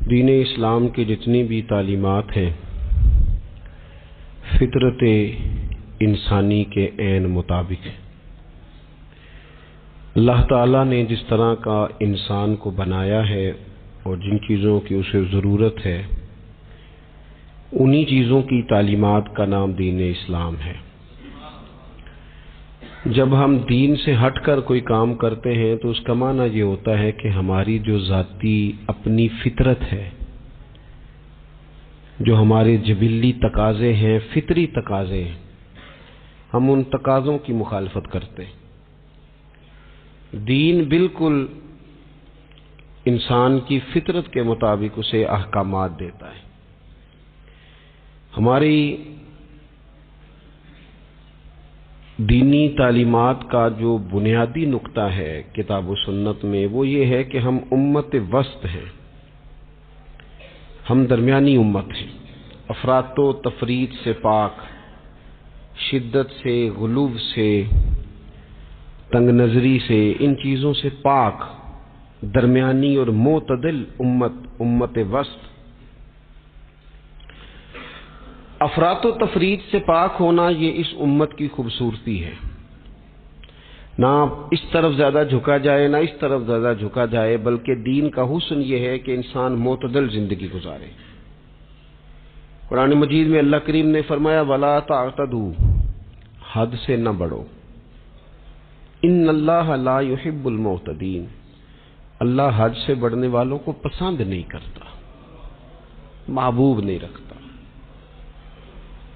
دین اسلام کی جتنی بھی تعلیمات ہیں فطرت انسانی کے عین مطابق ہے۔ اللہ تعالیٰ نے جس طرح کا انسان کو بنایا ہے اور جن چیزوں کی اسے ضرورت ہے انہی چیزوں کی تعلیمات کا نام دین اسلام ہے۔ جب ہم دین سے ہٹ کر کوئی کام کرتے ہیں تو اس کا معنی یہ ہوتا ہے کہ ہماری جو ذاتی اپنی فطرت ہے، جو ہمارے جبلی تقاضے ہیں، فطری تقاضے ہیں، ہم ان تقاضوں کی مخالفت کرتے ہیں۔ دین بالکل انسان کی فطرت کے مطابق اسے احکامات دیتا ہے۔ ہماری دینی تعلیمات کا جو بنیادی نقطہ ہے کتاب و سنت میں وہ یہ ہے کہ ہم امت وسط ہیں، ہم درمیانی امت ہیں، افراط و تفریط سے پاک، شدت سے، غلو سے، تنگ نظری سے، ان چیزوں سے پاک، درمیانی اور معتدل امت وسط۔ افراط و تفریط سے پاک ہونا یہ اس امت کی خوبصورتی ہے، نہ اس طرف زیادہ جھکا جائے نہ اس طرف زیادہ جھکا جائے، بلکہ دین کا حسن یہ ہے کہ انسان معتدل زندگی گزارے۔ قرآن مجید میں اللہ کریم نے فرمایا وَلَا تَعْتَدُوا، حد سے نہ بڑھو، ان اللہ لا يحب المعتدین، اللہ حد سے بڑھنے والوں کو پسند نہیں کرتا، محبوب نہیں رکھتا۔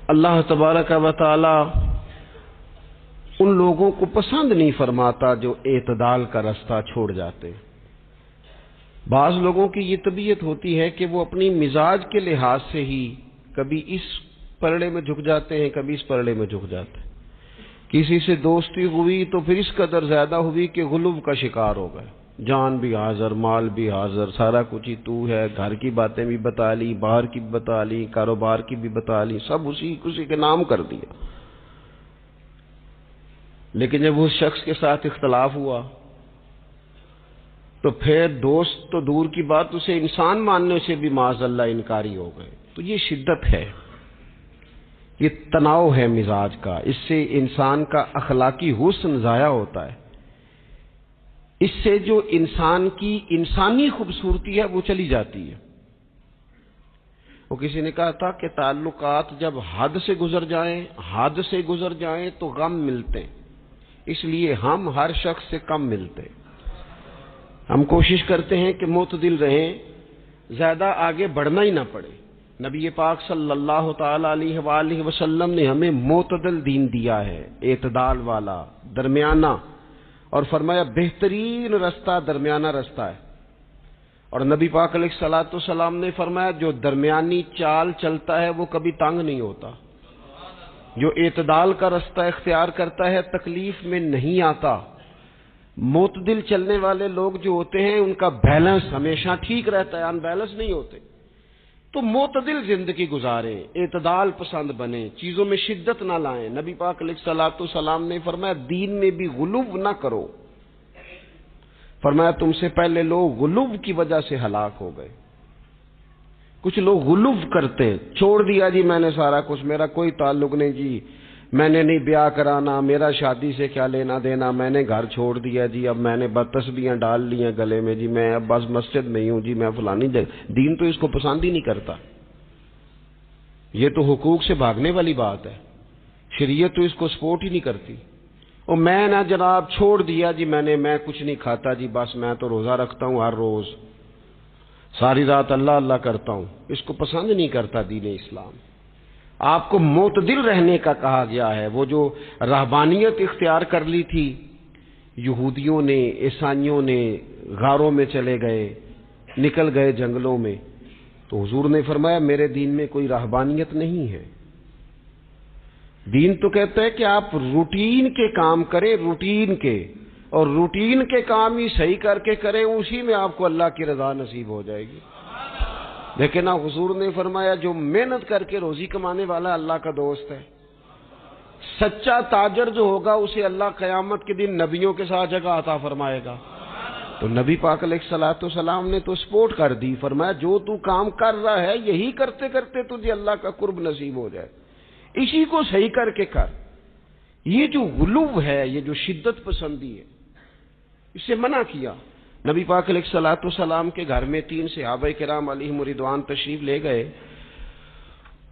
اللہ تبارک و تعالی ان لوگوں کو پسند نہیں فرماتا جو اعتدال کا راستہ چھوڑ جاتے۔ بعض لوگوں کی یہ طبیعت ہوتی ہے کہ وہ اپنی مزاج کے لحاظ سے ہی کبھی اس پلڑے میں جھک جاتے ہیں، کبھی اس پلڑے میں جھک جاتے ہیں۔ کسی سے دوستی ہوئی تو پھر اس قدر زیادہ ہوئی کہ غلو کا شکار ہو گئے، جان بھی حاضر، مال بھی حاضر، سارا کچھ ہی تو ہے، گھر کی باتیں بھی بتا لی، باہر کی بھی بتا لی، کاروبار کی بھی بتا لی، سب اسی کے نام کر دیا۔ لیکن جب اس شخص کے ساتھ اختلاف ہوا تو پھر دوست تو دور کی بات، اسے انسان ماننے سے بھی معاذ اللہ انکاری ہو گئے۔ تو یہ شدت ہے، یہ تناؤ ہے مزاج کا، اس سے انسان کا اخلاقی حسن ضائع ہوتا ہے، اس سے جو انسان کی انسانی خوبصورتی ہے وہ چلی جاتی ہے۔ وہ کسی نے کہا تھا کہ تعلقات جب حد سے گزر جائیں تو غم ملتے، اس لیے ہم ہر شخص سے کم ملتے۔ ہم کوشش کرتے ہیں کہ معتدل رہیں، زیادہ آگے بڑھنا ہی نہ پڑے۔ نبی پاک صلی اللہ تعالی علیہ وآلہ وسلم نے ہمیں معتدل دین دیا ہے، اعتدال والا، درمیانہ، اور فرمایا بہترین رستہ درمیانہ رستہ ہے۔ اور نبی پاک علیہ الصلوۃ والسلام نے فرمایا جو درمیانی چال چلتا ہے وہ کبھی تنگ نہیں ہوتا، جو اعتدال کا رستہ اختیار کرتا ہے تکلیف میں نہیں آتا۔ معتدل چلنے والے لوگ جو ہوتے ہیں ان کا بیلنس ہمیشہ ٹھیک رہتا ہے، ان بیلنس نہیں ہوتے۔ تو معتدل زندگی گزاریں، اعتدال پسند بنیں، چیزوں میں شدت نہ لائیں۔ نبی پاک علیہ الصلوۃ والسلام نے فرمایا دین میں بھی غلو نہ کرو، فرمایا تم سے پہلے لوگ غلو کی وجہ سے ہلاک ہو گئے۔ کچھ لوگ غلو کرتے، چھوڑ دیا جی میں نے سارا کچھ، میرا کوئی تعلق نہیں جی، میں نے نہیں بیاہ کرانا، میرا شادی سے کیا لینا دینا، میں نے گھر چھوڑ دیا جی، اب میں نے تسبیحاں ڈال لی ہیں گلے میں جی، میں اب بس مسجد میں ہی ہوں جی، میں فلانی جگہ۔ دین تو اس کو پسند ہی نہیں کرتا، یہ تو حقوق سے بھاگنے والی بات ہے، شریعت تو اس کو سپورٹ ہی نہیں کرتی۔ اور میں نہ جناب چھوڑ دیا جی میں کچھ نہیں کھاتا جی، بس میں تو روزہ رکھتا ہوں ہر روز، ساری رات اللہ اللہ کرتا ہوں، اس کو پسند نہیں کرتا دین اسلام۔ آپ کو معتدل رہنے کا کہا گیا ہے۔ وہ جو رہبانیت اختیار کر لی تھی یہودیوں نے، عیسائیوں نے، غاروں میں چلے گئے، نکل گئے جنگلوں میں، تو حضور نے فرمایا میرے دین میں کوئی رہبانیت نہیں ہے۔ دین تو کہتا ہے کہ آپ روٹین کے کام کریں، روٹین کے، اور روٹین کے کام ہی صحیح کر کے کریں، اسی میں آپ کو اللہ کی رضا نصیب ہو جائے گی۔ لیکن حضور نے فرمایا جو محنت کر کے روزی کمانے والا اللہ کا دوست ہے، سچا تاجر جو ہوگا اسے اللہ قیامت کے دن نبیوں کے ساتھ جگہ عطا فرمائے گا۔ تو نبی پاک علیہ الصلوۃ والسلام نے تو سپورٹ کر دی، فرمایا جو تو کام کر رہا ہے یہی کرتے کرتے تجھے اللہ کا قرب نصیب ہو جائے، اسی کو صحیح کر کے کر۔ یہ جو غلو ہے، یہ جو شدت پسندی ہے، اس سے منع کیا۔ نبی پاک علیہ الصلوۃ والسلام کے گھر میں 3 صحابہ کرام علیہم رضوان تشریف لے گئے۔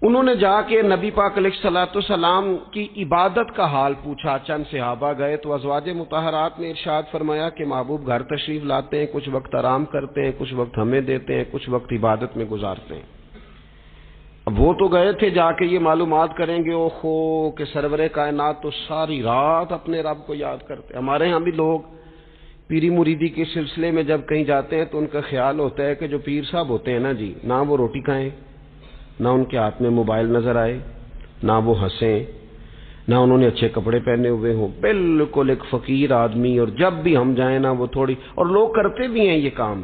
انہوں نے جا کے نبی پاک علیہ الصلوۃ والسلام کی عبادت کا حال پوچھا۔ چند صحابہ گئے تو ازواج مطہرات نے ارشاد فرمایا کہ محبوب گھر تشریف لاتے ہیں، کچھ وقت آرام کرتے ہیں، کچھ وقت ہمیں دیتے ہیں، کچھ وقت عبادت میں گزارتے ہیں۔ اب وہ تو گئے تھے جا کے یہ معلومات کریں گے اوہو کہ سرور کائنات تو ساری رات اپنے رب کو یاد کرتے ہیں۔ ہمارے ہاں بھی لوگ پیری مریدی کے سلسلے میں جب کہیں جاتے ہیں تو ان کا خیال ہوتا ہے کہ جو پیر صاحب ہوتے ہیں نا جی، نہ وہ روٹی کھائیں، نہ ان کے ہاتھ میں موبائل نظر آئے، نہ وہ ہنسیں، نہ انہوں نے اچھے کپڑے پہنے ہوئے ہوں، بالکل ایک فقیر آدمی، اور جب بھی ہم جائیں نا وہ تھوڑی، اور لوگ کرتے بھی ہیں یہ کام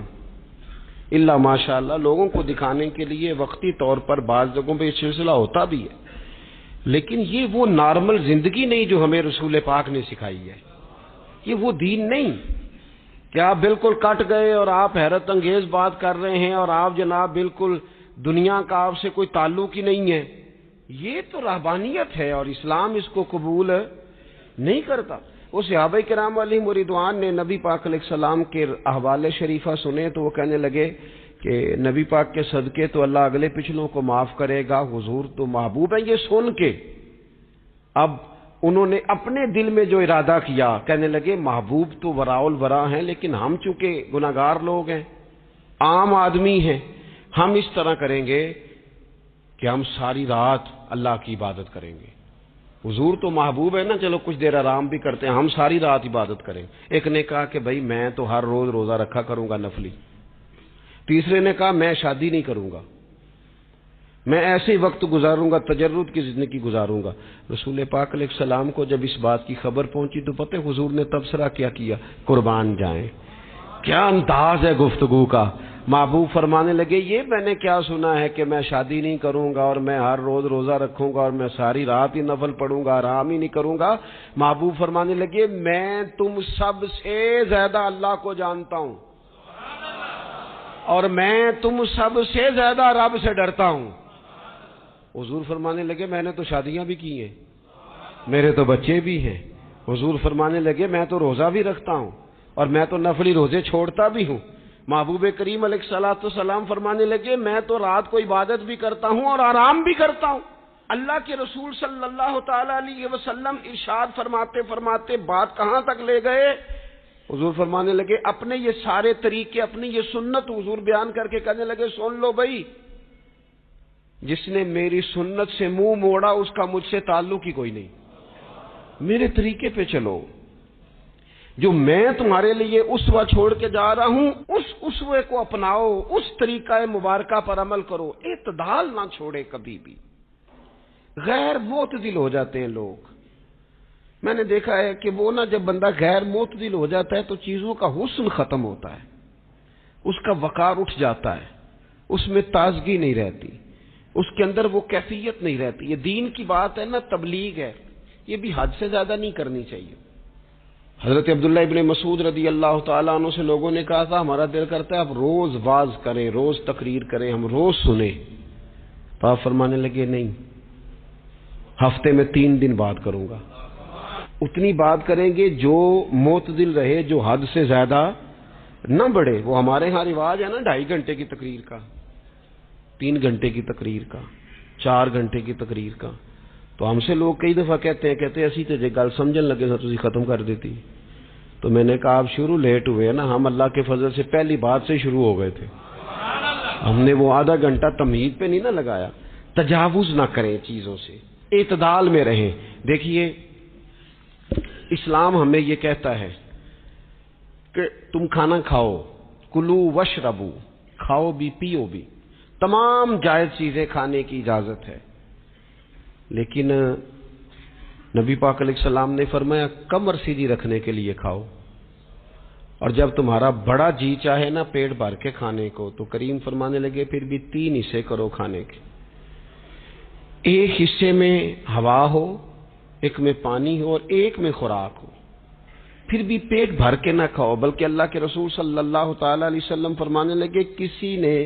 اللہ ماشاءاللہ، لوگوں کو دکھانے کے لیے وقتی طور پر بعض جگہوں پہ یہ سلسلہ ہوتا بھی ہے، لیکن یہ وہ نارمل زندگی نہیں جو ہمیں رسول پاک نے سکھائی ہے، یہ وہ دین نہیں کہ آپ بالکل کٹ گئے اور آپ حیرت انگیز بات کر رہے ہیں اور آپ جناب بالکل دنیا کا آپ سے کوئی تعلق ہی نہیں ہے۔ یہ تو رہبانیت ہے اور اسلام اس کو قبول نہیں کرتا۔ وہ صحابہ کرام علیہم رضوان نے نبی پاک علیہ السلام کے احوال شریفہ سنے تو وہ کہنے لگے کہ نبی پاک کے صدقے تو اللہ اگلے پچھلوں کو معاف کرے گا، حضور تو محبوب ہیں۔ یہ سن کے اب انہوں نے اپنے دل میں جو ارادہ کیا، کہنے لگے محبوب تو وراء الورا ہیں، لیکن ہم چونکہ گناہگار لوگ ہیں، عام آدمی ہیں، ہم اس طرح کریں گے کہ ہم ساری رات اللہ کی عبادت کریں گے۔ حضور تو محبوب ہے نا، چلو کچھ دیر آرام بھی کرتے ہیں، ہم ساری رات عبادت کریں۔ ایک نے کہا کہ بھائی میں تو ہر روز روزہ رکھا کروں گا نفلی۔ تیسرے نے کہا میں شادی نہیں کروں گا، میں ایسے ہی وقت گزاروں گا، تجرد کی زندگی گزاروں گا۔ رسول پاک علیہ السلام کو جب اس بات کی خبر پہنچی تو پتہ حضور نے تبصرہ کیا کیا؟ قربان جائیں، کیا انداز ہے گفتگو کا۔ محبوب فرمانے لگے یہ میں نے کیا سنا ہے کہ میں شادی نہیں کروں گا اور میں ہر روز روزہ رکھوں گا اور میں ساری رات ہی نفل پڑھوں گا، آرام ہی نہیں کروں گا۔ محبوب فرمانے لگے میں تم سب سے زیادہ اللہ کو جانتا ہوں اور میں تم سب سے زیادہ رب سے ڈرتا ہوں۔ حضور فرمانے لگے میں نے تو شادیاں بھی کی ہیں، میرے تو بچے بھی ہیں۔ حضور فرمانے لگے میں تو روزہ بھی رکھتا ہوں اور میں تو نفلی روزے چھوڑتا بھی ہوں۔ محبوب کریم علیہ الصلوۃ والسلام فرمانے لگے میں تو رات کو عبادت بھی کرتا ہوں اور آرام بھی کرتا ہوں۔ اللہ کے رسول صلی اللہ تعالی علیہ وسلم ارشاد فرماتے فرماتے بات کہاں تک لے گئے؟ حضور فرمانے لگے اپنے یہ سارے طریقے، اپنی یہ سنت حضور بیان کر کے کہنے لگے سن لو بھائی، جس نے میری سنت سے منہ موڑا اس کا مجھ سے تعلق ہی کوئی نہیں، میرے طریقے پہ چلو، جو میں تمہارے لیے اسوہ چھوڑ کے جا رہا ہوں اس اسوے کو اپناؤ، اس طریقہ مبارکہ پر عمل کرو، اعتدال نہ چھوڑے کبھی بھی۔ غیر معتدل ہو جاتے ہیں لوگ، میں نے دیکھا ہے کہ وہ جب بندہ غیر معتدل ہو جاتا ہے تو چیزوں کا حسن ختم ہوتا ہے، اس کا وقار اٹھ جاتا ہے، اس میں تازگی نہیں رہتی، اس کے اندر وہ کیفیت نہیں رہتی۔ یہ دین کی بات ہے نا، تبلیغ ہے، یہ بھی حد سے زیادہ نہیں کرنی چاہیے۔ حضرت عبداللہ ابن مسعود رضی اللہ تعالیٰ عنہ سے لوگوں نے کہا تھا ہمارا دل کرتا ہے آپ روز واز کریں، روز تقریر کریں، ہم روز سنیں۔ تو آپ فرمانے لگے نہیں، ہفتے میں 3 دن بات کروں گا، اتنی بات کریں گے جو معتدل رہے، جو حد سے زیادہ نہ بڑھے۔ وہ ہمارے ہاں رواج ہے نا 2.5 گھنٹے کی تقریر کا، 3 گھنٹے کی تقریر کا، 4 گھنٹے کی تقریر کا۔ تو ہم سے لوگ کئی دفعہ کہتے ہیں اسی تے گل سمجھن لگے تو تسی ختم کر دیتی۔ تو میں نے کہا آپ شروع لیٹ ہوئے نا، ہم اللہ کے فضل سے پہلی بات سے شروع ہو گئے تھے، ہم نے وہ آدھا گھنٹہ تمہید پہ نہیں نہ لگایا۔ تجاوز نہ کریں چیزوں سے، اعتدال میں رہیں۔ دیکھیے اسلام ہمیں یہ کہتا ہے کہ تم کھانا کھاؤ، کلو وشربو، کھاؤ بھی پیو بھی، تمام جائز چیزیں کھانے کی اجازت ہے، لیکن نبی پاک علیہ السلام نے فرمایا کمر سیدھی رکھنے کے لیے کھاؤ، اور جب تمہارا بڑا جی چاہے نا پیٹ بھر کے کھانے کو تو کریم فرمانے لگے پھر بھی 3 حصے کرو کھانے کے، ایک حصے میں ہوا ہو، ایک میں پانی ہو اور ایک میں خوراک ہو۔ پھر بھی پیٹ بھر کے نہ کھاؤ، بلکہ اللہ کے رسول صلی اللہ تعالی علیہ وسلم فرمانے لگے کسی نے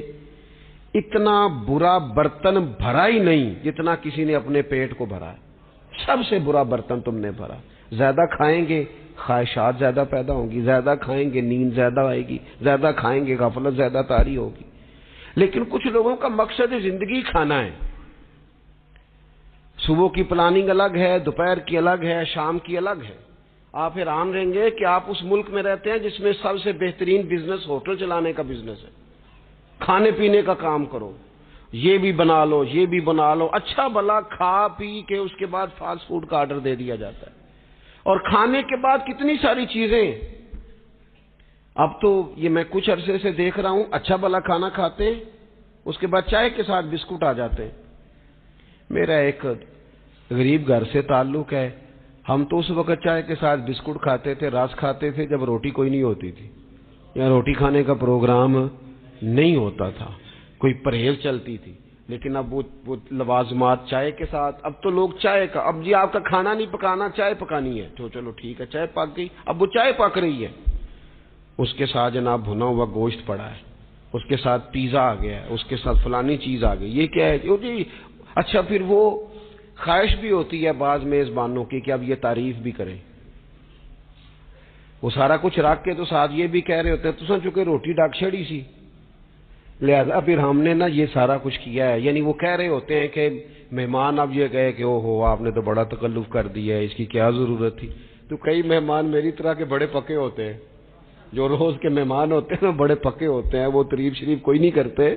اتنا برا برتن بھرا ہی نہیں جتنا کسی نے اپنے پیٹ کو بھرا ہے۔ سب سے برا برتن تم نے بھرا۔ زیادہ کھائیں گے خواہشات زیادہ پیدا ہوں گی، زیادہ کھائیں گے نیند زیادہ آئے گی، زیادہ کھائیں گے غفلت زیادہ طاری ہوگی۔ لیکن کچھ لوگوں کا مقصد زندگی کھانا ہے، صبح کی پلاننگ الگ ہے، دوپہر کی الگ ہے، شام کی الگ ہے۔ آپ حیران رہیں گے کہ آپ اس ملک میں رہتے ہیں جس میں سب سے بہترین بزنس ہوٹل چلانے کا بزنس ہے، کھانے پینے کا کام کرو، یہ بھی بنا لو یہ بھی بنا لو، اچھا بھلا کھا پی کے اس کے بعد فاسٹ فوڈ کا آرڈر دے دیا جاتا ہے، اور کھانے کے بعد کتنی ساری چیزیں۔ اب تو یہ میں کچھ عرصے سے دیکھ رہا ہوں، اچھا بھلا کھانا کھاتے ہیں، اس کے بعد چائے کے ساتھ بسکٹ آ جاتے ہیں۔ میرا ایک غریب گھر سے تعلق ہے، ہم تو اس وقت چائے کے ساتھ بسکٹ کھاتے تھے، رس کھاتے تھے جب روٹی کوئی نہیں ہوتی تھی، یا روٹی کھانے کا پروگرام نہیں ہوتا تھا، کوئی پرہیز چلتی تھی۔ لیکن اب وہ لوازمات چائے کے ساتھ، اب تو لوگ چائے کا، اب جی آپ کا کھانا نہیں پکانا چائے پکانی ہے تو چلو ٹھیک ہے چائے پک گئی، اب وہ چائے پک رہی ہے، اس کے ساتھ جناب بھنا ہوا گوشت پڑا ہے، اس کے ساتھ پیزا آ گیا ہے، اس کے ساتھ فلانی چیز آ گئی، یہ کیا ہے جی؟ اچھا پھر وہ خواہش بھی ہوتی ہے بعض میزبانوں کی کہ اب یہ تعریف بھی کریں، وہ سارا کچھ رکھ کے تو ساتھ یہ بھی کہہ رہے ہوتے ہیں تو چونکہ روٹی ڈاک چھڑی سی، لہذا پھر ہم نے نا یہ سارا کچھ کیا ہے۔ یعنی وہ کہہ رہے ہوتے ہیں کہ مہمان اب یہ کہے کہ او ہو آپ نے تو بڑا تکلف کر دیا ہے، اس کی کیا ضرورت تھی۔ تو کئی مہمان میری طرح کے بڑے پکے ہوتے ہیں، جو روز کے مہمان ہوتے ہیں نا بڑے پکے ہوتے ہیں، وہ تعریف شریف کوئی نہیں کرتے،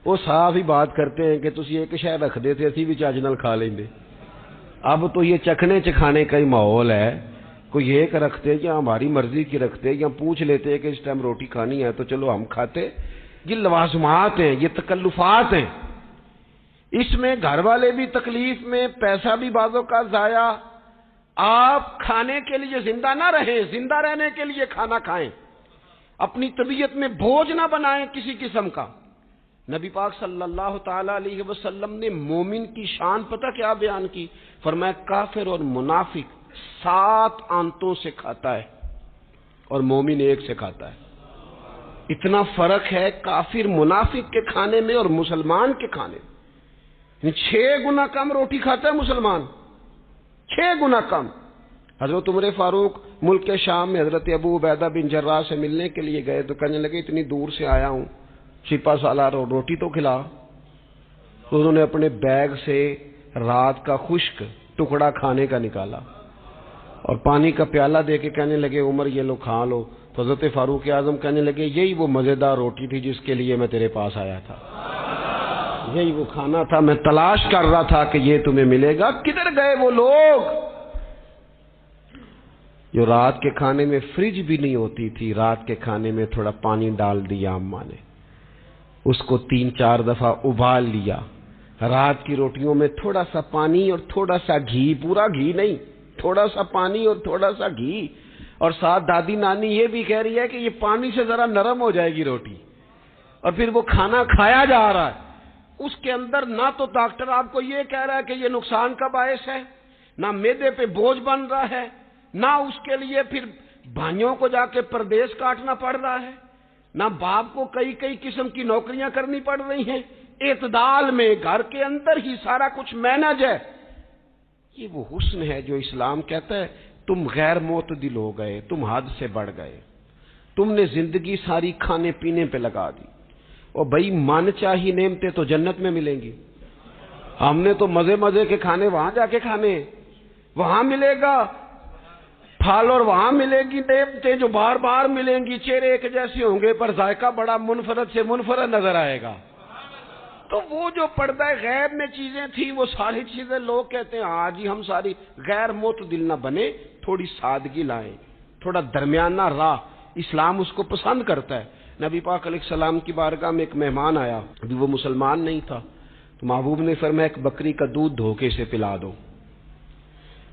وہ صاف ہی بات کرتے ہیں کہ تسی ایک شے رکھ دے تھے اسی بھی چاج نال کھا لیں گے۔ اب تو یہ چکھنے چکھانے کا ہی ماحول ہے، کوئی ایک رکھتے یا ہماری مرضی کی رکھتے یا پوچھ لیتے کہ اس ٹائم روٹی کھانی ہے تو چلو ہم کھاتے۔ یہ لوازمات ہیں، یہ تکلفات ہیں، اس میں گھر والے بھی تکلیف میں، پیسہ بھی بعضوں کا ضائع۔ آپ کھانے کے لیے زندہ نہ رہیں، زندہ رہنے کے لیے کھانا کھائیں، اپنی طبیعت میں بوجھ نہ بنائیں کسی قسم کا۔ نبی پاک صلی اللہ تعالی علیہ وسلم نے مومن کی شان پتہ کیا بیان کی؟ فرمایا کافر اور منافق 7 آنتوں سے کھاتا ہے اور مومن 1 سے کھاتا ہے۔ اتنا فرق ہے کافر منافق کے کھانے میں اور مسلمان کے کھانے میں۔ 6 گنا کم روٹی کھاتا ہے مسلمان، 6 گنا کم۔ حضرت عمر فاروق ملک کے شام میں حضرت ابو عبیدہ بن جراح سے ملنے کے لیے گئے تو کہنے لگے اتنی دور سے آیا ہوں، چھپا سالار اور روٹی تو کھلا۔ تو انہوں نے اپنے بیگ سے رات کا خشک ٹکڑا کھانے کا نکالا اور پانی کا پیالہ دے کے کہنے لگے عمر یہ لو کھا لو۔ تو حضرت فاروق اعظم کہنے لگے یہی وہ مزیدار روٹی تھی جس کے لیے میں تیرے پاس آیا تھا، یہی وہ کھانا تھا، میں تلاش کر رہا تھا کہ یہ تمہیں ملے گا۔ کدھر گئے وہ لوگ جو رات کے کھانے میں فریج بھی نہیں ہوتی تھی، رات کے کھانے میں تھوڑا پانی ڈال دیا اماں نے، اس کو 3-4 دفعہ ابال لیا، رات کی روٹیوں میں تھوڑا سا پانی اور تھوڑا سا گھی، پورا گھی نہیں، تھوڑا سا پانی اور تھوڑا سا گھی، اور ساتھ دادی نانی یہ بھی کہہ رہی ہے کہ یہ پانی سے ذرا نرم ہو جائے گی روٹی، اور پھر وہ کھانا کھایا جا رہا ہے۔ اس کے اندر نہ تو ڈاکٹر آپ کو یہ کہہ رہا ہے کہ یہ نقصان کا باعث ہے، نہ معدے پہ بوجھ بن رہا ہے، نہ اس کے لیے پھر بھائیوں کو جا کے پردیس کاٹنا پڑ رہا ہے، نہ باپ کو کئی قسم کی نوکریاں کرنی پڑ رہی ہیں، اعتدال میں گھر کے اندر ہی سارا کچھ مینج ہے۔ یہ وہ حسن ہے جو اسلام کہتا ہے تم غیر معتدل ہو گئے، تم حد سے بڑھ گئے، تم نے زندگی ساری کھانے پینے پہ لگا دی۔ اور بھائی من چاہی نعمتیں تو جنت میں ملیں گی، ہم نے تو مزے مزے کے کھانے وہاں جا کے کھانے، وہاں ملے گا پھل اور وہاں ملے گی نعمتیں جو بار بار ملیں گی، چہرے ایک جیسے ہوں گے پر ذائقہ بڑا منفرد سے منفرد نظر آئے گا۔ تو وہ جو پردہ غیب میں چیزیں تھیں وہ ساری چیزیں لوگ کہتے ہیں ہاں جی ہم ساری غیر معتدل نہ بنے، تھوڑی سادگی لائیں، تھوڑا درمیانہ راہ، اسلام اس کو پسند کرتا ہے۔ نبی پاک علیہ السلام کی بارگاہ میں ایک مہمان آیا، ابھی وہ مسلمان نہیں تھا، تو محبوب نے فرمایا ایک بکری کا دودھ دھوکے سے پلا دو۔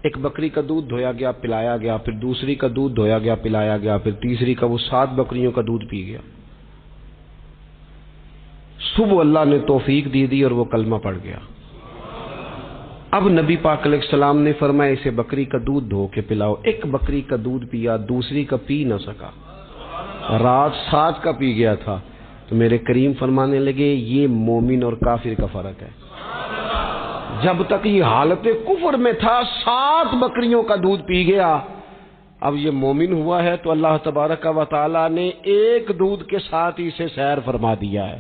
ایک بکری کا دودھ دھویا گیا پلایا گیا، پھر دوسری کا دودھ دھویا گیا پلایا گیا، پھر تیسری کا، وہ 7 بکریوں کا دودھ پی گیا۔ صبح اللہ نے توفیق دی اور وہ کلمہ پڑھ گیا۔ اب نبی پاک علیہ السلام نے فرمایا اسے بکری کا دودھ دھو کے پلاؤ. ایک بکری کا دودھ پیا, دوسری کا پی نہ سکا, رات 7 کا پی گیا تھا. تو میرے کریم فرمانے لگے یہ مومن اور کافر کا فرق ہے. جب تک یہ حالت کفر میں تھا 7 بکریوں کا دودھ پی گیا, اب یہ مومن ہوا ہے تو اللہ تبارک و تعالی نے ایک دودھ کے ساتھ ہی اسے سیر فرما دیا ہے.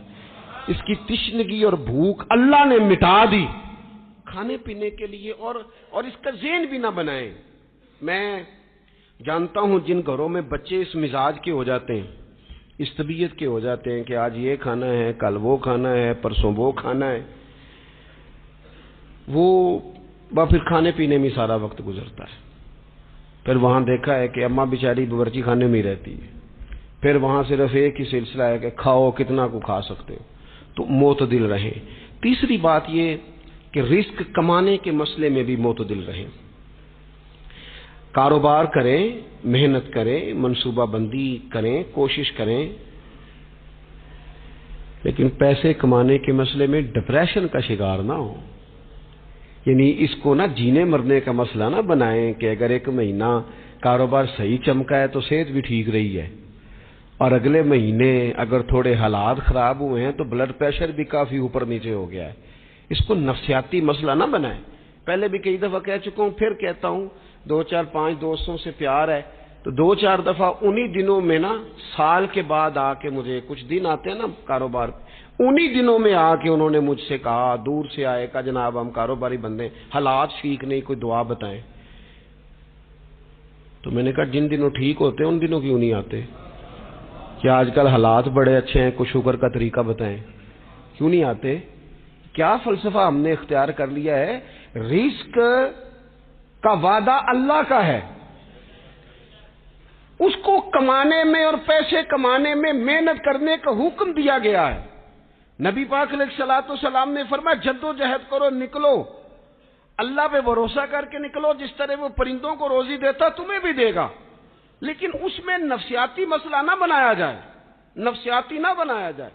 اس کی تشنگی اور بھوک اللہ نے مٹا دی کھانے پینے کے لیے, اور اس کا ذہن بھی نہ بنائیں. میں جانتا ہوں جن گھروں میں بچے اس مزاج کے ہو جاتے ہیں, اس طبیعت کے ہو جاتے ہیں کہ آج یہ کھانا ہے, کل وہ کھانا ہے, پرسوں وہ کھانا ہے, وہ پھر کھانے پینے میں سارا وقت گزرتا ہے. پھر وہاں دیکھا ہے کہ اماں بیچاری باورچی خانے میں ہی رہتی ہے, پھر وہاں صرف ایک ہی سلسلہ ہے کہ کھاؤ کتنا کو کھا سکتے ہو. تو معتدل رہیں. تیسری بات یہ کہ رزق کمانے کے مسئلے میں بھی معتدل رہیں. کاروبار کریں, محنت کریں, منصوبہ بندی کریں, کوشش کریں, لیکن پیسے کمانے کے مسئلے میں ڈپریشن کا شکار نہ ہو. یعنی اس کو نہ جینے مرنے کا مسئلہ نہ بنائیں کہ اگر ایک مہینہ کاروبار صحیح چمکا ہے تو صحت بھی ٹھیک رہی ہے, اور اگلے مہینے اگر تھوڑے حالات خراب ہوئے ہیں تو بلڈ پریشر بھی کافی اوپر نیچے ہو گیا ہے. اس کو نفسیاتی مسئلہ نہ بنائیں. پہلے بھی کئی دفعہ کہہ چکا ہوں, پھر کہتا ہوں, 2-4-5 دوستوں سے پیار ہے تو 2-4 دفعہ انہی دنوں میں نا, سال کے بعد آ کے مجھے کچھ دن آتے ہیں نا کاروبار, انہی دنوں میں آ کے انہوں نے مجھ سے کہا, دور سے آئے, کہا جناب ہم کاروباری بندے, حالات ٹھیک نہیں, کوئی دعا بتائیں. تو میں نے کہا جن دنوں ٹھیک ہوتے ہیں ان دنوں کیوں نہیں آتے؟ کیا آج کل حالات بڑے اچھے ہیں, کچھ شکر کا طریقہ بتائیں, کیوں نہیں آتے؟ کیا فلسفہ ہم نے اختیار کر لیا ہے؟ رزق کا وعدہ اللہ کا ہے, اس کو کمانے میں اور پیسے کمانے میں محنت کرنے کا حکم دیا گیا ہے. نبی پاک علیہ الصلوۃ والسلام نے فرمایا جد و جہد کرو, نکلو, اللہ پہ بھروسہ کر کے نکلو. جس طرح وہ پرندوں کو روزی دیتا تمہیں بھی دے گا, لیکن اس میں نفسیاتی مسئلہ نہ بنایا جائے, نفسیاتی نہ بنایا جائے.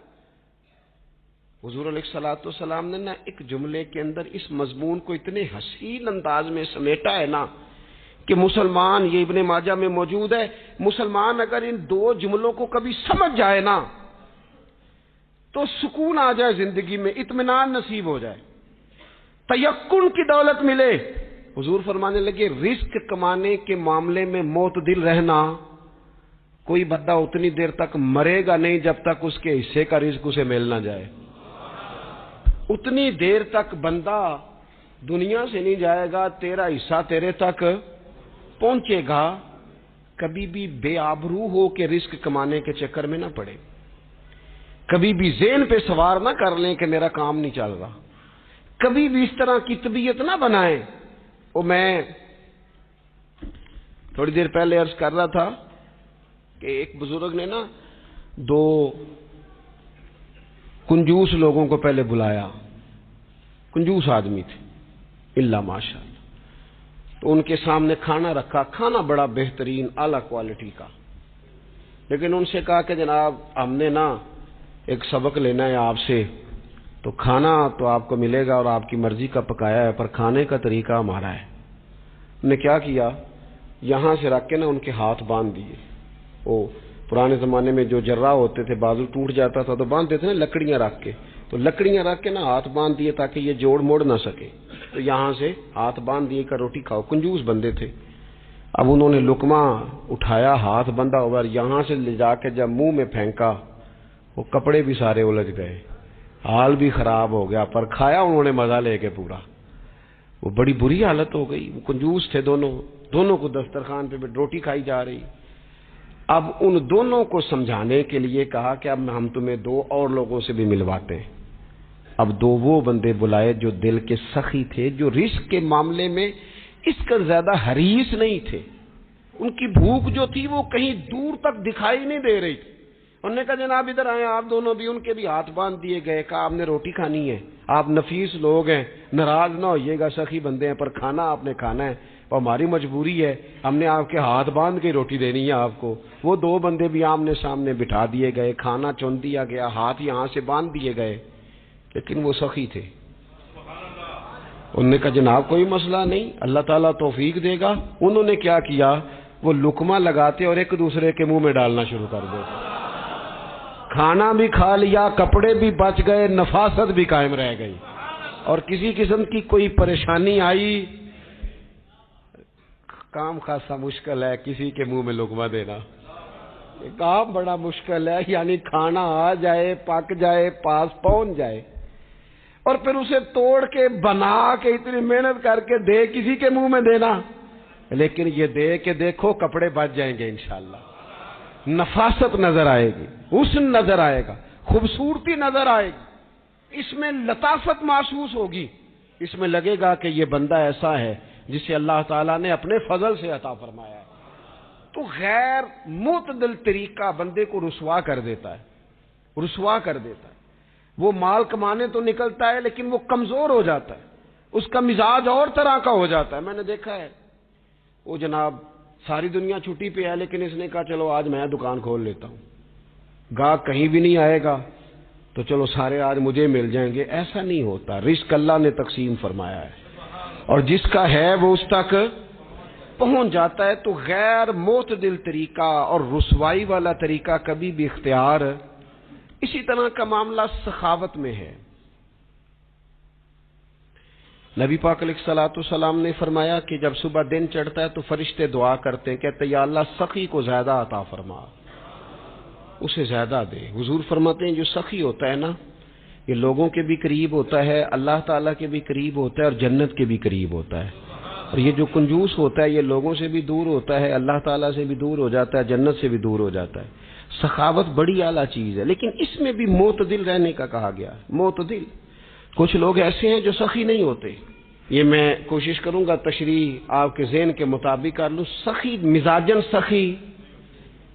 حضور علیہ الصلوۃ والسلام نے نا ایک جملے کے اندر اس مضمون کو اتنے حسین انداز میں سمیٹا ہے نا کہ مسلمان, یہ ابن ماجہ میں موجود ہے, مسلمان اگر ان 2 جملوں کو کبھی سمجھ جائے نا تو سکون آ جائے زندگی میں, اطمینان نصیب ہو جائے, تیقن کی دولت ملے. حضور فرمانے لگے رزق کمانے کے معاملے میں معتدل رہنا. کوئی بندہ اتنی دیر تک مرے گا نہیں جب تک اس کے حصے کا رزق اسے مل نہ جائے. اتنی دیر تک بندہ دنیا سے نہیں جائے گا, تیرا حصہ تیرے تک پہنچے گا. کبھی بھی بے آبرو ہو کے رزق کمانے کے چکر میں نہ پڑے, کبھی بھی ذہن پہ سوار نہ کر لیں کہ میرا کام نہیں چل رہا, کبھی بھی اس طرح کی طبیعت نہ بنائیں. میں تھوڑی دیر پہلے عرض کر رہا تھا کہ ایک بزرگ نے نا 2 کنجوس لوگوں کو پہلے بلایا, کنجوس آدمی تھے الا ماشاء اللہ, تو ان کے سامنے کھانا رکھا, کھانا بڑا بہترین اعلیٰ کوالٹی کا, لیکن ان سے کہا کہ جناب ہم نے نا ایک سبق لینا ہے آپ سے, تو کھانا تو آپ کو ملے گا اور آپ کی مرضی کا پکایا ہے, پر کھانے کا طریقہ ہمارا ہے. انہوں نے کیا کیا, یہاں سے رکھ کے نا ان کے ہاتھ باندھ دیے. وہ پرانے زمانے میں جو جرہ ہوتے تھے, بازو ٹوٹ جاتا تھا تو باندھ دیتے نا لکڑیاں رکھ کے, تو لکڑیاں رکھ کے نا ہاتھ باندھ دیے تاکہ یہ جوڑ موڑ نہ سکے. تو یہاں سے ہاتھ باندھ دیے کہ روٹی کھاؤ. کنجوس بندے تھے. اب انہوں نے لقمہ اٹھایا, ہاتھ بندھا ہوا, یہاں سے لے جا کے جب منہ میں پھینکا, وہ کپڑے بھی سارے الجھ گئے, حال بھی خراب ہو گیا, پر کھایا انہوں نے مزہ لے کے پورا. وہ بڑی بری حالت ہو گئی. وہ کنجوس تھے دونوں کو دسترخوان پہ روٹی کھائی جا رہی. اب ان دونوں کو سمجھانے کے لیے کہا کہ اب ہم تمہیں 2 اور لوگوں سے بھی ملواتے ہیں. اب 2 وہ بندے بلائے جو دل کے سخی تھے, جو رزق کے معاملے میں اس کا زیادہ حریص نہیں تھے. ان کی بھوک جو تھی وہ کہیں دور تک دکھائی نہیں دے رہی تھی. انہوں نے کہا جناب ادھر آئے آپ دونوں بھی. ان کے بھی ہاتھ باندھ دیے گئے. کہا آپ نے روٹی کھانی ہے, آپ نفیس لوگ ہیں, ناراض نہ ہوئیے گا, سخی بندے ہیں, پر کھانا آپ نے کھانا ہے, اور ہماری مجبوری ہے, ہم نے آپ کے ہاتھ باندھ کے روٹی دینی ہے آپ کو. وہ 2 بندے بھی آمنے سامنے بٹھا دیے گئے, کھانا چن دیا گیا, ہاتھ یہاں سے باندھ دیے گئے, لیکن وہ سخی تھے. انہوں نے کہا جناب کوئی مسئلہ نہیں، اللہ تعالیٰ توفیق دے گا۔ انہوں نے کیا کیا، وہ لقمہ لگاتے اور ایک دوسرے کے منہ میں ڈالنا شروع کر دیتے، کھانا بھی کھا لیا، کپڑے بھی بچ گئے، نفاست بھی قائم رہ گئی، اور کسی قسم کی کوئی پریشانی آئی، کام خاصا مشکل ہے کسی کے منہ میں لقمہ دینا، کام بڑا مشکل ہے، یعنی کھانا آ جائے، پک جائے، پاس پہنچ جائے، اور پھر اسے توڑ کے بنا کے اتنی محنت کر کے دے کسی کے منہ میں دینا۔ لیکن یہ دے کے دیکھو کپڑے بچ جائیں گے انشاءاللہ، نفاست نظر آئے گی، حسن نظر آئے گا، خوبصورتی نظر آئے گی، اس میں لطافت محسوس ہوگی، اس میں لگے گا کہ یہ بندہ ایسا ہے جسے اللہ تعالیٰ نے اپنے فضل سے عطا فرمایا ہے۔ تو غیر معتدل طریقہ بندے کو رسوا کر دیتا ہے، رسوا کر دیتا ہے۔ وہ مال کمانے تو نکلتا ہے لیکن وہ کمزور ہو جاتا ہے، اس کا مزاج اور طرح کا ہو جاتا ہے۔ میں نے دیکھا ہے، وہ جناب ساری دنیا چھٹی پہ ہے لیکن اس نے کہا چلو آج میں دکان کھول لیتا ہوں، گاہک کہیں بھی نہیں آئے گا تو چلو سارے آج مجھے مل جائیں گے۔ ایسا نہیں ہوتا، رزق اللہ نے تقسیم فرمایا ہے، اور جس کا ہے وہ اس تک پہنچ جاتا ہے۔ تو غیر معتدل طریقہ اور رسوائی والا طریقہ کبھی بھی اختیار۔ اسی طرح کا معاملہ سخاوت میں ہے۔ نبی پاک علیہ الصلوۃ والسلام نے فرمایا کہ جب صبح دن چڑھتا ہے تو فرشتے دعا کرتے ہیں، کہتے ہیں یا اللہ سخی کو زیادہ عطا فرما، اسے زیادہ دے۔ حضور فرماتے ہیں جو سخی ہوتا ہے نا، یہ لوگوں کے بھی قریب ہوتا ہے، اللہ تعالیٰ کے بھی قریب ہوتا ہے، اور جنت کے بھی قریب ہوتا ہے۔ اور یہ جو کنجوس ہوتا ہے یہ لوگوں سے بھی دور ہوتا ہے، اللہ تعالیٰ سے بھی دور ہو جاتا ہے، جنت سے بھی دور ہو جاتا ہے۔ سخاوت بڑی اعلیٰ چیز ہے، لیکن اس میں بھی معتدل رہنے کا کہا گیا ہے۔ معتدل، کچھ لوگ ایسے ہیں جو سخی نہیں ہوتے، یہ میں کوشش کروں گا تشریح آپ کے ذہن کے مطابق کر لوں۔ سخی مزاجن سخی،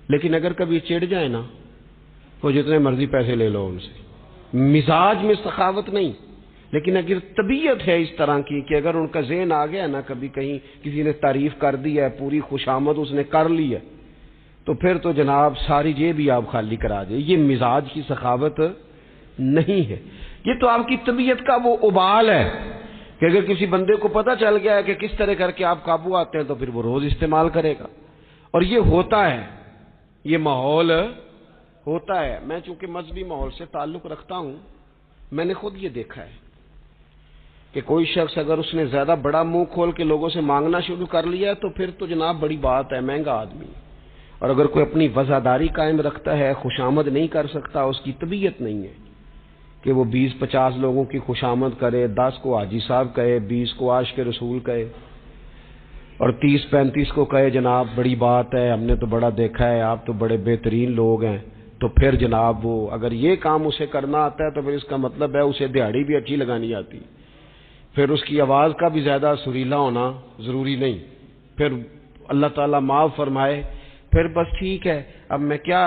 لیکن اگر کبھی چڑ جائے نا، وہ جتنے مرضی پیسے لے لو ان سے، مزاج میں سخاوت نہیں، لیکن اگر طبیعت ہے اس طرح کی کہ اگر ان کا ذہن آ گیا نا، کبھی کہیں کسی نے تعریف کر دی ہے، پوری خوشامد اس نے کر لی ہے، تو پھر تو جناب ساری جیب بھی آپ خالی کرا دے۔ یہ مزاج کی سخاوت نہیں ہے، یہ تو آپ کی طبیعت کا وہ ابال ہے کہ اگر کسی بندے کو پتہ چل گیا ہے کہ کس طرح کر کے آپ قابو آتے ہیں تو پھر وہ روز استعمال کرے گا، اور یہ ہوتا ہے، یہ ماحول ہوتا ہے۔ میں چونکہ مذہبی ماحول سے تعلق رکھتا ہوں، میں نے خود یہ دیکھا ہے کہ کوئی شخص اگر اس نے زیادہ بڑا منہ کھول کے لوگوں سے مانگنا شروع کر لیا ہے تو پھر تو جناب بڑی بات ہے، مہنگا آدمی۔ اور اگر کوئی اپنی وفاداری قائم رکھتا ہے، خوشامد نہیں کر سکتا، اس کی طبیعت نہیں ہے کہ وہ 20-50 لوگوں کی خوشامد کرے، 10 کو حاجی صاحب کہے، 20 کو عاشق رسول کہے، اور 30-35 کو کہے جناب بڑی بات ہے، ہم نے تو بڑا دیکھا ہے، آپ تو بڑے بہترین لوگ ہیں۔ تو پھر جناب وہ اگر یہ کام اسے کرنا آتا ہے تو پھر اس کا مطلب ہے اسے دہاڑی بھی اچھی لگانی آتی، پھر اس کی آواز کا بھی زیادہ سریلا ہونا ضروری نہیں، پھر اللہ تعالیٰ معاف فرمائے، پھر بس ٹھیک ہے، اب میں کیا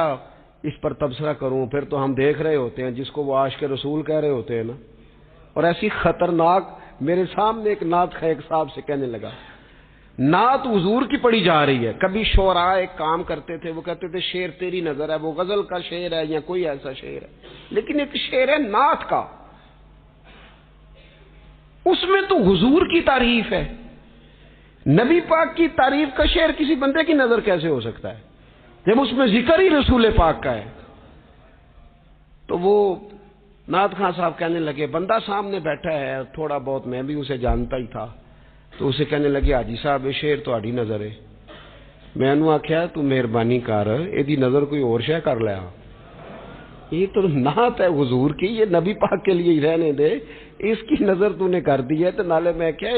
اس پر تبصرہ کروں، پھر تو ہم دیکھ رہے ہوتے ہیں جس کو وہ عاشق رسول کہہ رہے ہوتے ہیں نا۔ اور ایسی خطرناک، میرے سامنے ایک نعت خیق صاحب سے کہنے لگا، نعت حضور کی پڑھی جا رہی ہے۔ کبھی شعراء ایک کام کرتے تھے، وہ کہتے تھے شعر تیری نظر ہے، وہ غزل کا شعر ہے یا کوئی ایسا شعر ہے، لیکن ایک شعر ہے نعت کا، اس میں تو حضور کی تعریف ہے۔ نبی پاک کی تعریف کا شعر کسی بندے کی نظر کیسے ہو سکتا ہے جب اس میں ذکر ہی رسول پاک کا ہے؟ تو وہ نعت خان صاحب کہنے لگے، بندہ سامنے بیٹھا ہے، تھوڑا بہت میں بھی اسے جانتا ہی تھا، تو اسے کہنے لگے حاجی صاحب یہ شعر تہاڈی نظر ہے۔ میں نے آخیا تو مہربانی کر یہ نظر کوئی اور شے کر لیا، یہ تو نعت ہے حضور کی، یہ نبی پاک کے لیے ہی رہنے دے، اس کی نظر تو نے کر دی ہے۔ تو نالے میں کیا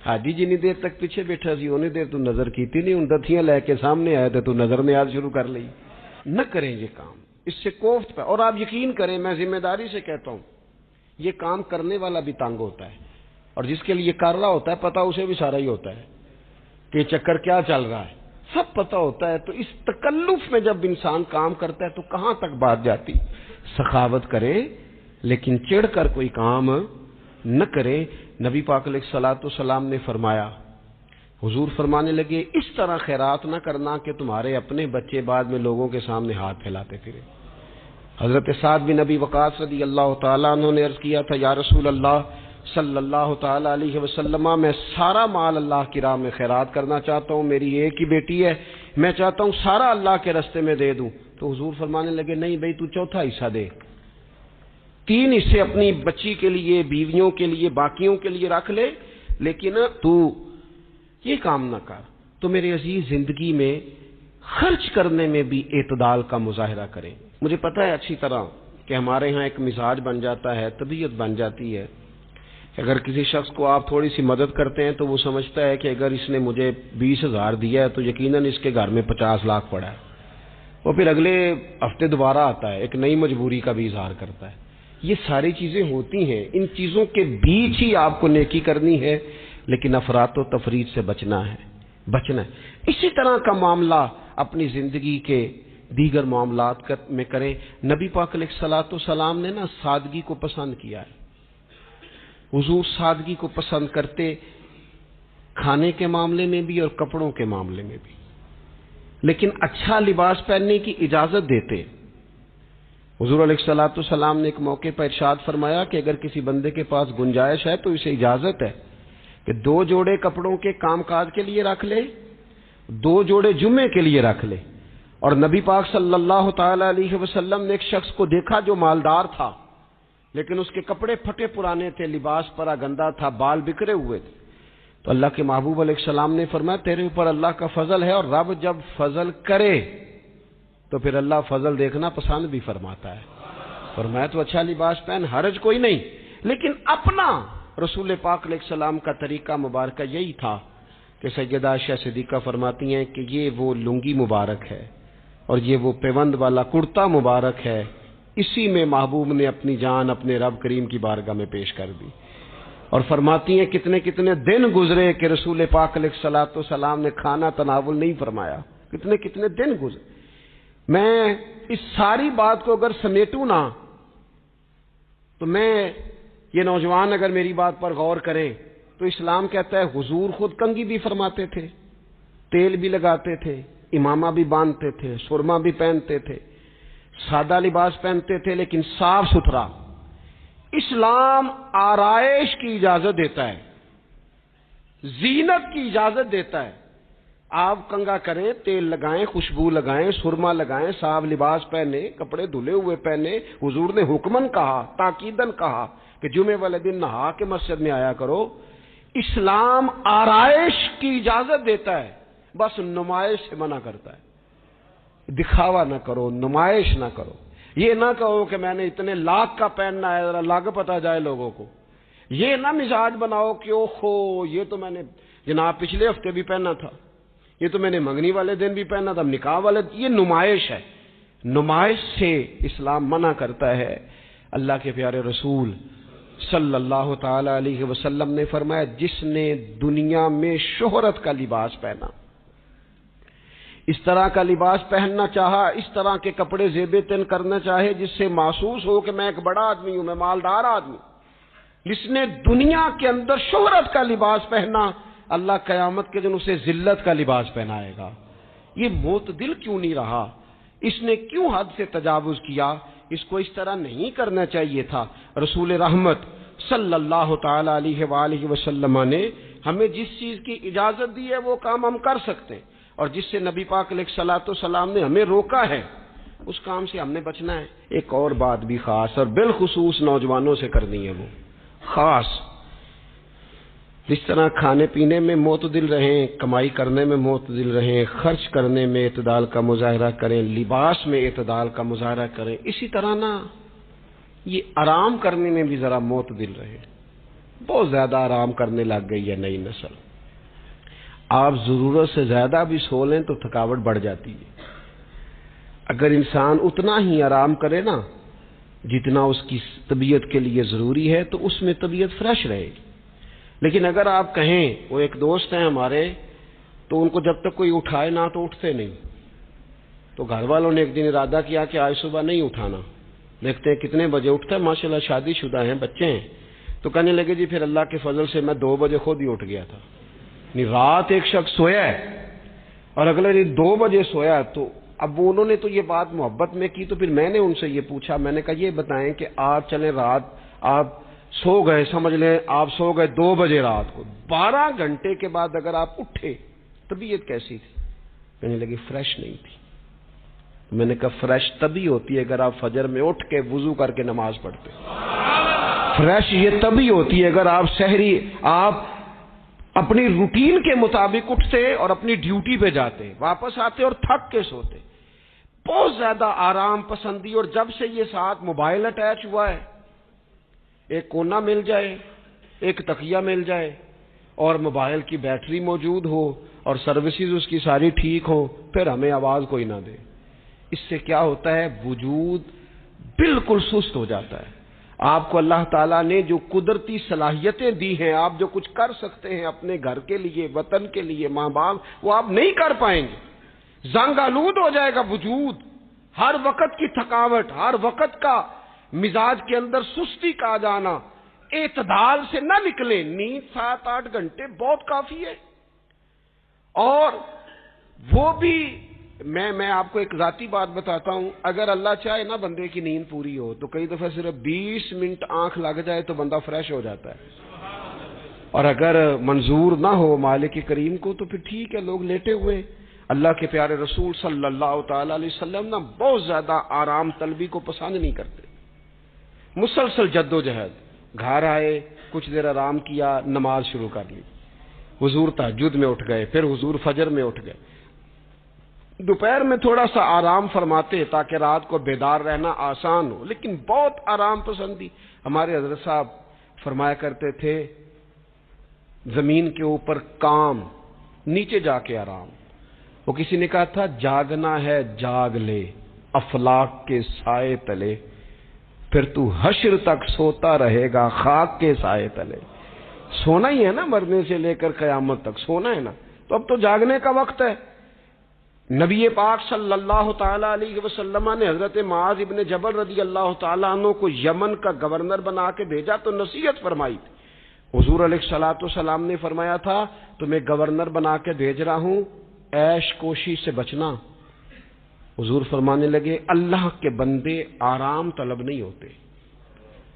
حاجی جنی دیر تک پیچھے بیٹھا سی اونی دیر تو نظر کیتی نہیں، ان دتیاں لے کے سامنے آئے تو نظر نیاز شروع کر لی۔ نہ کریں یہ کام، اس سے کوفت پہ، اور آپ یقین کریں میں ذمہ داری سے کہتا ہوں، یہ کام کرنے والا بھی تنگ ہوتا ہے، اور جس کے لیے کر رہا ہوتا ہے پتہ اسے بھی سارا ہی ہوتا ہے کہ چکر کیا چل رہا ہے، سب پتہ ہوتا ہے۔ تو اس تکلف میں جب انسان کام کرتا ہے تو کہاں تک بات جاتی۔ سخاوت کرے لیکن چڑھ کر کوئی کام نہ کرے۔ نبی پاک علیہ الصلوۃ والسلام نے فرمایا، حضور فرمانے لگے اس طرح خیرات نہ کرنا کہ تمہارے اپنے بچے بعد میں لوگوں کے سامنے ہاتھ پھیلاتے پھرے۔ حضرت سعد بن ابی وقاص رضی اللہ تعالیٰ عنہ نے عرض کیا تھا، یا رسول اللہ صلی اللہ تعالی علیہ وسلم میں سارا مال اللہ کی راہ میں خیرات کرنا چاہتا ہوں، میری ایک ہی بیٹی ہے، میں چاہتا ہوں سارا اللہ کے راستے میں دے دوں۔ تو حضور فرمانے لگے نہیں بھائی تو چوتھا حصہ دے، 3 حصے اپنی بچی کے لیے، بیویوں کے لیے، باقیوں کے لیے رکھ لے، لیکن تو یہ کام نہ کر۔ تو میرے عزیز زندگی میں خرچ کرنے میں بھی اعتدال کا مظاہرہ کریں۔ مجھے پتہ ہے اچھی طرح کہ ہمارے ہاں ایک مزاج بن جاتا ہے، طبیعت بن جاتی ہے، اگر کسی شخص کو آپ تھوڑی سی مدد کرتے ہیں تو وہ سمجھتا ہے کہ اگر اس نے مجھے 20,000 دیا ہے تو یقیناً اس کے گھر میں 50 لاکھ پڑا ہے، وہ پھر اگلے ہفتے دوبارہ آتا ہے، ایک نئی مجبوری کا بھی اظہار کرتا ہے۔ یہ ساری چیزیں ہوتی ہیں، ان چیزوں کے بیچ ہی آپ کو نیکی کرنی ہے، لیکن افراط و تفریط سے بچنا ہے۔ اسی طرح کا معاملہ اپنی زندگی کے دیگر معاملات میں کریں۔ نبی پاک علیہ الصلوۃ والسلام نے سادگی کو پسند کیا ہے، حضور سادگی کو پسند کرتے، کھانے کے معاملے میں بھی اور کپڑوں کے معاملے میں بھی، لیکن اچھا لباس پہننے کی اجازت دیتے۔ حضور علیہ الصلوۃ والسلام نے ایک موقع پر ارشاد فرمایا کہ اگر کسی بندے کے پاس گنجائش ہے تو اسے اجازت ہے کہ 2 جوڑے کپڑوں کے کام کاج کے لیے رکھ لے، 2 جوڑے جمعے کے لیے رکھ لے۔ اور نبی پاک صلی اللہ تعالی علیہ وسلم نے ایک شخص کو دیکھا جو مالدار تھا، لیکن اس کے کپڑے پھٹے پرانے تھے، لباس پرا گندا تھا، بال بکھرے ہوئے تھے۔ تو اللہ کے محبوب علیہ السلام نے فرمایا تیرے اوپر اللہ کا فضل ہے، اور رب جب فضل کرے تو پھر اللہ فضل دیکھنا پسند بھی فرماتا ہے۔ فرمایا تو اچھا لباس پہن، حرج کوئی نہیں، لیکن اپنا رسول پاک علیہ السلام کا طریقہ مبارکہ یہی تھا کہ سیدہ عائشہ صدیقہ فرماتی ہیں کہ یہ وہ لنگی مبارک ہے اور یہ وہ پیوند والا کرتا مبارک ہے، اسی میں محبوب نے اپنی جان اپنے رب کریم کی بارگاہ میں پیش کر دی۔ اور فرماتی ہیں کتنے کتنے دن گزرے کہ رسول پاک علیہ الصلوۃ والسلام نے کھانا تناول نہیں فرمایا، کتنے کتنے دن گزرے۔ میں اس ساری بات کو اگر سمیٹوں نا تو میں یہ نوجوان اگر میری بات پر غور کریں تو اسلام کہتا ہے حضور خود کنگھی بھی فرماتے تھے، تیل بھی لگاتے تھے، امامہ بھی باندھتے تھے، سرما بھی پہنتے تھے، سادہ لباس پہنتے تھے لیکن صاف ستھرا۔ اسلام آرائش کی اجازت دیتا ہے، زینت کی اجازت دیتا ہے۔ آپ کنگا کریں، تیل لگائیں، خوشبو لگائیں، سرما لگائیں، صاف لباس پہنے، کپڑے دھلے ہوئے پہنے۔ حضور نے حکمن کہا، تاکیدن کہا کہ جمعے والے دن نہا کے مسجد میں آیا کرو۔ اسلام آرائش کی اجازت دیتا ہے، بس نمائش سے منع کرتا ہے۔ دکھاوا نہ کرو، نمائش نہ کرو۔ یہ نہ کہو کہ میں نے اتنے لاکھ کا پہننا ہے، ذرا لاگ پتہ جائے لوگوں کو۔ یہ نہ مزاج بناؤ کہ اوہو یہ تو میں نے جناب پچھلے ہفتے بھی پہنا تھا، یہ تو میں نے منگنی والے دن بھی پہنا تھا، نکاح والے، یہ نمائش ہے۔ نمائش سے اسلام منع کرتا ہے۔ اللہ کے پیارے رسول صلی اللہ تعالی علیہ وسلم نے فرمایا جس نے دنیا میں شہرت کا لباس پہنا، اس طرح کا لباس پہننا چاہا، اس طرح کے کپڑے زیب تن کرنا چاہے جس سے محسوس ہو کہ میں ایک بڑا آدمی ہوں، میں مالدار آدمی، جس نے دنیا کے اندر شہرت کا لباس پہنا، اللہ قیامت کے دن اسے ذلت کا لباس پہنائے گا۔ یہ معتدل کیوں نہیں رہا؟ اس نے کیوں حد سے تجاوز کیا؟ اس کو اس طرح نہیں کرنا چاہیے تھا۔ رسول رحمت صلی اللہ تعالی علیہ وآلہ وسلم نے ہمیں جس چیز کی اجازت دی ہے وہ کام ہم کر سکتے ہیں، اور جس سے نبی پاک علیہ الصلوۃ والسلام نے ہمیں روکا ہے اس کام سے ہم نے بچنا ہے۔ ایک اور بات بھی خاص اور بالخصوص نوجوانوں سے کرنی ہے، وہ خاص جس طرح کھانے پینے میں معتدل رہیں، کمائی کرنے میں معتدل رہیں، خرچ کرنے میں اعتدال کا مظاہرہ کریں، لباس میں اعتدال کا مظاہرہ کریں، اسی طرح نا یہ آرام کرنے میں بھی ذرا معتدل رہیں۔ بہت زیادہ آرام کرنے لگ گئی ہے نئی نسل۔ آپ ضرورت سے زیادہ بھی سو لیں تو تھکاوٹ بڑھ جاتی ہے۔ اگر انسان اتنا ہی آرام کرے نا جتنا اس کی طبیعت کے لیے ضروری ہے تو اس میں طبیعت فریش رہے گی۔ لیکن اگر آپ کہیں، وہ ایک دوست ہیں ہمارے، تو ان کو جب تک کوئی اٹھائے نہ تو اٹھتے نہیں، تو گھر والوں نے ایک دن ارادہ کیا کہ آج صبح نہیں اٹھانا، دیکھتے ہیں کتنے بجے اٹھتا ہے، ماشاءاللہ شادی شدہ ہیں، بچے ہیں، تو کہنے لگے جی پھر اللہ کے فضل سے میں 2 بجے خود ہی اٹھ گیا تھا۔ رات ایک شخص سویا ہے اور اگلے دن 2 بجے سویا، تو اب انہوں نے تو یہ بات محبت میں کی، تو پھر میں نے ان سے یہ پوچھا، میں نے کہا یہ بتائیں کہ آپ چلیں رات آپ سو گئے، سمجھ لیں آپ سو گئے 2 بجے رات کو، 12 گھنٹے کے بعد اگر آپ اٹھے طبیعت کیسی تھی؟ کہنے لگی فریش نہیں تھی۔ میں نے کہا فریش تبھی ہوتی ہے اگر آپ فجر میں اٹھ کے وضو کر کے نماز پڑھتے، فریش یہ تبھی ہوتی ہے اگر آپ سحری آپ اپنی روٹین کے مطابق اٹھتے اور اپنی ڈیوٹی پہ جاتے، واپس آتے اور تھک کے سوتے۔ بہت زیادہ آرام پسندی، اور جب سے یہ ساتھ موبائل اٹیچ ہوا ہے، ایک کونا مل جائے، ایک تکیہ مل جائے اور موبائل کی بیٹری موجود ہو اور سروسز اس کی ساری ٹھیک ہو، پھر ہمیں آواز کوئی نہ دے۔ اس سے کیا ہوتا ہے؟ وجود بالکل سست ہو جاتا ہے۔ آپ کو اللہ تعالیٰ نے جو قدرتی صلاحیتیں دی ہیں، آپ جو کچھ کر سکتے ہیں اپنے گھر کے لیے، وطن کے لیے، ماں باپ، وہ آپ نہیں کر پائیں گے۔ زنگ آلود ہو جائے گا وجود، ہر وقت کی تھکاوٹ، ہر وقت کا مزاج کے اندر سستی کا آ جانا، اعتدال سے نہ نکلیں۔ نیند 7-8 گھنٹے بہت کافی ہے، اور وہ بھی میں آپ کو ایک ذاتی بات بتاتا ہوں، اگر اللہ چاہے نا بندے کی نیند پوری ہو تو کئی دفعہ صرف 20 منٹ آنکھ لگ جائے تو بندہ فریش ہو جاتا ہے، اور اگر منظور نہ ہو مالک کریم کو تو پھر ٹھیک ہے، لوگ لیٹے ہوئے۔ اللہ کے پیارے رسول صلی اللہ تعالی علیہ وسلم نا بہت زیادہ آرام طلبی کو پسند نہیں کرتے، مسلسل جد و جہد۔ گھر آئے، کچھ دیر آرام کیا، نماز شروع کر لی، حضور تہجد میں اٹھ گئے، پھر حضور فجر میں اٹھ گئے، دوپہر میں تھوڑا سا آرام فرماتے تاکہ رات کو بیدار رہنا آسان ہو، لیکن بہت آرام پسندی۔ ہمارے حضرت صاحب فرمایا کرتے تھے زمین کے اوپر کام، نیچے جا کے آرام۔ وہ کسی نے کہا تھا جاگنا ہے جاگ لے افلاک کے سائے تلے، پھر تو حشر تک سوتا رہے گا خاک کے سائے تلے۔ سونا ہی ہے نا، مرنے سے لے کر قیامت تک سونا ہے نا، تو اب تو جاگنے کا وقت ہے۔ نبی پاک صلی اللہ تعالی علیہ وسلم نے حضرت معاذ ابن جبل رضی اللہ تعالیٰ عنہ کو یمن کا گورنر بنا کے بھیجا تو نصیحت فرمائی تھی۔ حضور علیہ الصلوۃ والسلام نے فرمایا تھا تمہیں گورنر بنا کے بھیج رہا ہوں، عیش کوشی سے بچنا۔ حضور فرمانے لگے اللہ کے بندے آرام طلب نہیں ہوتے،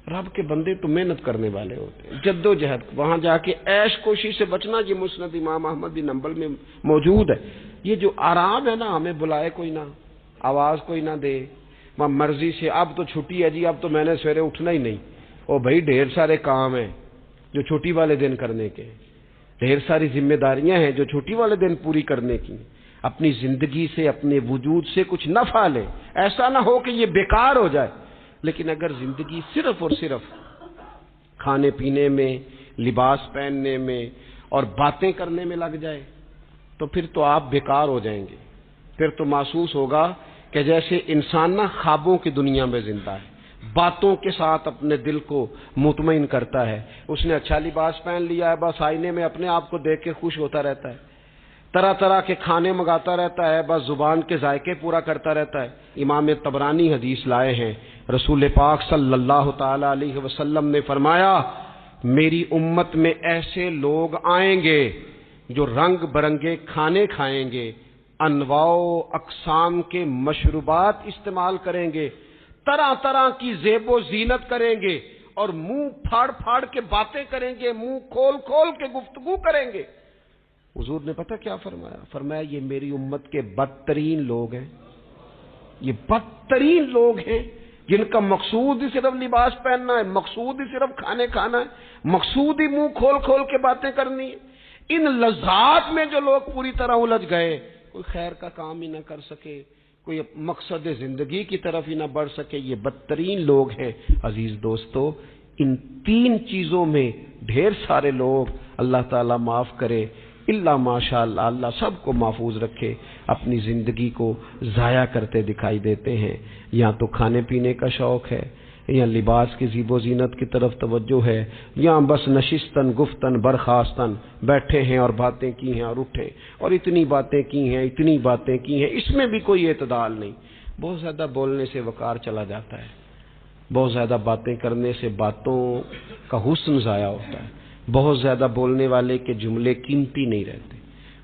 رب کے بندے تو محنت کرنے والے ہوتے ہیں، جد و جہد۔ وہاں جا کے عیش کوشی سے بچنا، یہ مسند امام احمد بن حنبل میں موجود ہے۔ یہ جو آرام ہے نا، ہمیں بلائے کوئی نہ، آواز کوئی نہ دے، مرضی سے اب تو چھٹی ہے جی، اب تو میں نے سویرے اٹھنا ہی نہیں۔ او بھائی ڈھیر سارے کام ہیں جو چھٹی والے دن کرنے کے، ڈھیر ساری ذمہ داریاں ہیں جو چھٹی والے دن پوری کرنے کی۔ اپنی زندگی سے، اپنے وجود سے کچھ نفع لے، ایسا نہ ہو کہ یہ بیکار ہو جائے۔ لیکن اگر زندگی صرف اور صرف کھانے پینے میں، لباس پہننے میں اور باتیں کرنے میں لگ جائے تو پھر تو آپ بیکار ہو جائیں گے۔ پھر تو محسوس ہوگا کہ جیسے انسان نا خوابوں کی دنیا میں زندہ ہے، باتوں کے ساتھ اپنے دل کو مطمئن کرتا ہے۔ اس نے اچھا لباس پہن لیا ہے، بس آئینے میں اپنے آپ کو دیکھ کے خوش ہوتا رہتا ہے، طرح طرح کے کھانے منگاتا رہتا ہے، بس زبان کے ذائقے پورا کرتا رہتا ہے۔ امام طبرانی حدیث لائے ہیں، رسول پاک صلی اللہ تعالی علیہ وسلم نے فرمایا میری امت میں ایسے لوگ آئیں گے جو رنگ برنگے کھانے کھائیں گے، انواع و اقسام کے مشروبات استعمال کریں گے، طرح طرح کی زیب و زینت کریں گے، اور منہ پھاڑ پھاڑ کے باتیں کریں گے، منہ کھول کھول کے گفتگو کریں گے۔ حضور نے پتہ کیا فرمایا؟ فرمایا یہ میری امت کے بدترین لوگ ہیں، یہ بدترین لوگ ہیں جن کا مقصود ہی صرف لباس پہننا ہے، مقصود ہی صرف کھانے کھانا ہے، مقصود ہی منہ کھول کھول کے باتیں کرنی ہے۔ ان لذات میں جو لوگ پوری طرح الجھ گئے، کوئی خیر کا کام ہی نہ کر سکے، کوئی مقصد زندگی کی طرف ہی نہ بڑھ سکے، یہ بدترین لوگ ہیں۔ عزیز دوستو، ان 3 چیزوں میں ڈھیر سارے لوگ، اللہ تعالیٰ معاف کرے اللہ ماشاء اللہ، اللہ سب کو محفوظ رکھے، اپنی زندگی کو ضائع کرتے دکھائی دیتے ہیں۔ یا تو کھانے پینے کا شوق ہے، یا لباس کی زیب و زینت کی طرف توجہ ہے، یا بس نشستن گفتن برخاستن بیٹھے ہیں اور باتیں کی ہیں اور اٹھے اور اتنی باتیں کی ہیں، اتنی باتیں کی ہیں، اس میں بھی کوئی اعتدال نہیں۔ بہت زیادہ بولنے سے وقار چلا جاتا ہے، بہت زیادہ باتیں کرنے سے باتوں کا حسن ضائع ہوتا ہے، بہت زیادہ بولنے والے کے جملے قیمتی نہیں رہتے۔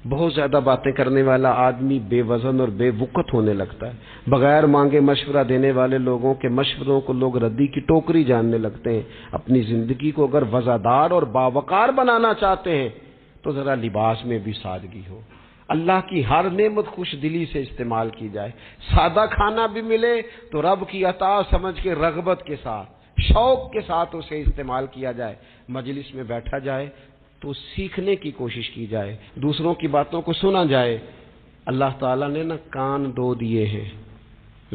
بہت زیادہ باتیں کرنے والا آدمی بے وزن اور بے وقت ہونے لگتا ہے، بغیر مانگے مشورہ دینے والے لوگوں کے مشوروں کو لوگ ردی کی ٹوکری جاننے لگتے ہیں۔ اپنی زندگی کو اگر وزادار اور باوقار بنانا چاہتے ہیں تو ذرا لباس میں بھی سادگی ہو، اللہ کی ہر نعمت خوش دلی سے استعمال کی جائے، سادہ کھانا بھی ملے تو رب کی عطا سمجھ کے رغبت کے ساتھ شوق کے ساتھ اسے استعمال کیا جائے، مجلس میں بیٹھا جائے تو سیکھنے کی کوشش کی جائے، دوسروں کی باتوں کو سنا جائے۔ اللہ تعالیٰ نے نا کان دو دیے ہیں،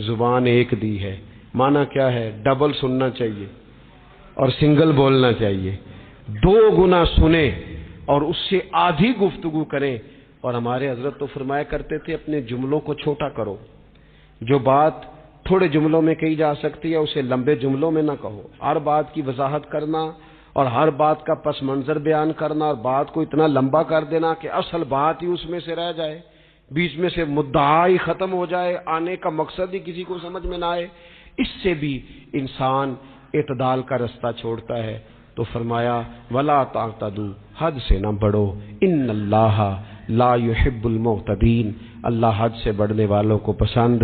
زبان ایک دی ہے، معنی کیا ہے؟ ڈبل سننا چاہیے اور سنگل بولنا چاہیے، 2 گنا سنیں اور اس سے آدھی گفتگو کریں۔ اور ہمارے حضرت تو فرمایا کرتے تھے اپنے جملوں کو چھوٹا کرو، جو بات تھوڑے جملوں میں کہی جا سکتی ہے اسے لمبے جملوں میں نہ کہو، ہر بات کی وضاحت کرنا اور ہر بات کا پس منظر بیان کرنا اور بات کو اتنا لمبا کر دینا کہ اصل بات ہی اس میں سے رہ جائے، بیچ میں سے مدعا ہی ختم ہو جائے، آنے کا مقصد ہی کسی کو سمجھ میں نہ آئے، اس سے بھی انسان اعتدال کا رستہ چھوڑتا ہے۔ تو فرمایا ولا تعتدوا، حد سے نہ بڑھو، ان اللہ لا يحب المعتدین، اللہ حد سے بڑھنے والوں کو پسند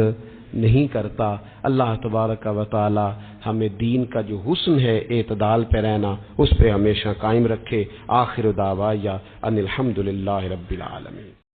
نہیں کرتا۔ اللہ تبارک و تعالی ہمیں دین کا جو حسن ہے اعتدال پہ رہنا اس پہ ہمیشہ قائم رکھے۔ آخر دعوایا ان الحمد للہ رب العالمین۔